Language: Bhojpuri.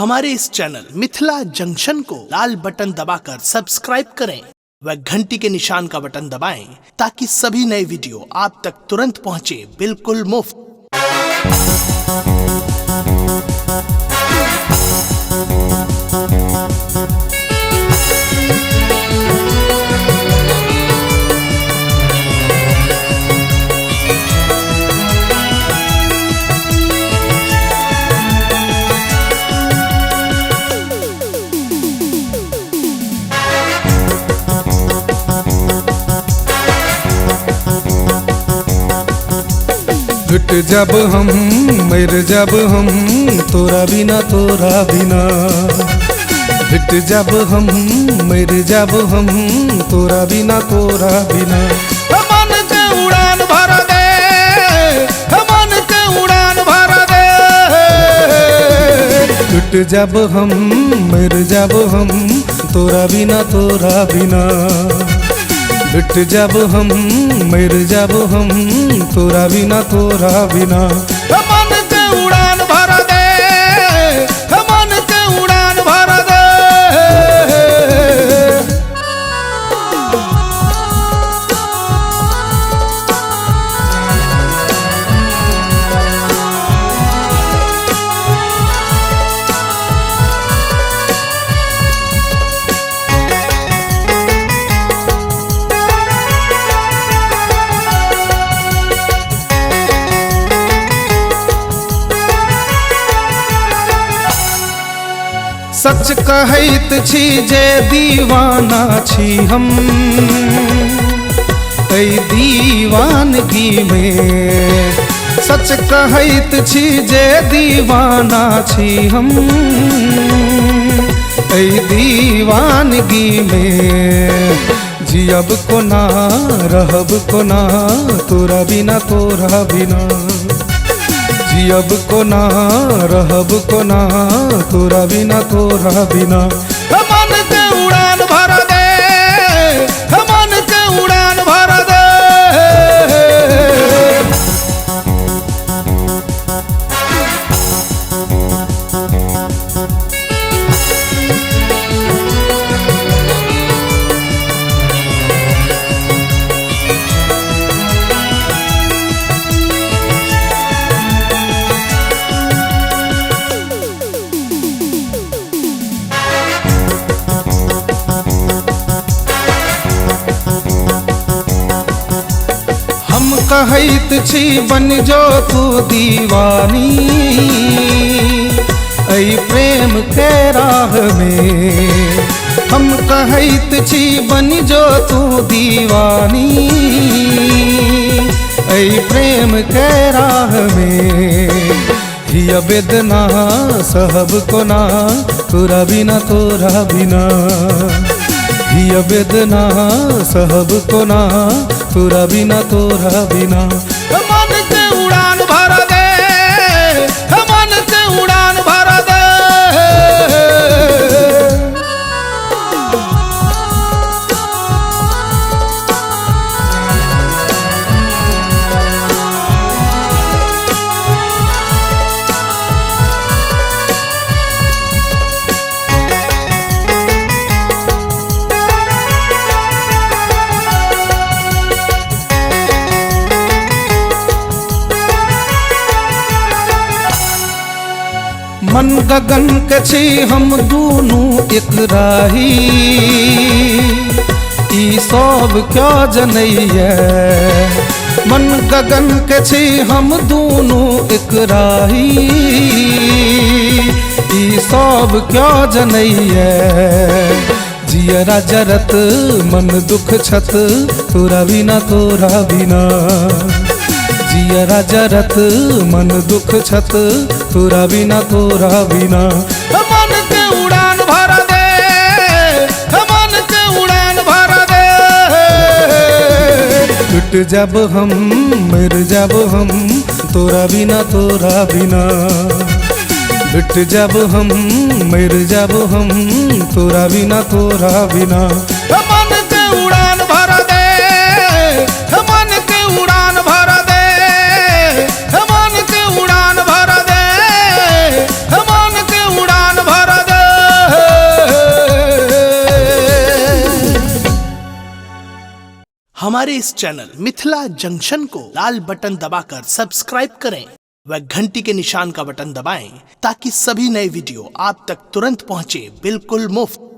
हमारे इस चैनल मिथिला जंक्शन को लाल बटन दबाकर सब्सक्राइब करें व घंटी के निशान का बटन दबाएं ताकि सभी नए वीडियो आप तक तुरंत पहुंचे बिल्कुल मुफ्त। घट जब हम मर जब हम तोरा बिना घट जब हम मर जब हम तोरा बिना मन के उड़ान भर दे, मन के उड़ान भर दे। घट जब हम मर जब हम तोरा बिना घट जब हम मर जब हम तोरा बिना मन के उड़ान भर दे, मन के उड़ान भर दे। सच कहैत छी जे दीवाना छी हम ऐ दीवानगी में। सच कहैत छी जे दीवाना छी हम ऐ दीवानगी में। जियब कोना रहब कोना तोरा बिना जियब कोना रहब कोना तोरा बिना मन के उड़ान भर दे, मन के उड़ान भर दे। कहैत छी बन जो तू दीवानी ऐ प्रेम के राह में। हम कहैत छी बन जो तू दीवानी ऐ प्रेम के राह में। हिय वेदना सहब कोना तोरा बिना हिय वेदना सहब कोना तोरा बिना मन के उड़ान भर दे, मन के उड़ान भर दे। मन गगन के छी हम दूनू एक राही ई सब क्या जनैया। मन गगन के छी हम दूनू एक राही ई सब क्या जनैया। जियरा जरत मन दुख छत तोरा बिना जियरा जरत मन दुख छत तोरा बिना मन के उड़ान भर दे, मन के उड़ान भर दे। घट जब हम मर जब हम तोरा बिना घट जब हम मर जब हम तोरा बिना मन के उड़ान भर दे, मन के उड़ान भर दे। मन के उड़ान भर दे, मन के उड़ान भर हमारे इस चैनल मिथिला जंक्शन को लाल बटन दबाकर सब्सक्राइब करें व घंटी के निशान का बटन दबाएं ताकि सभी नए वीडियो आप तक तुरंत पहुंचे बिल्कुल मुफ्त।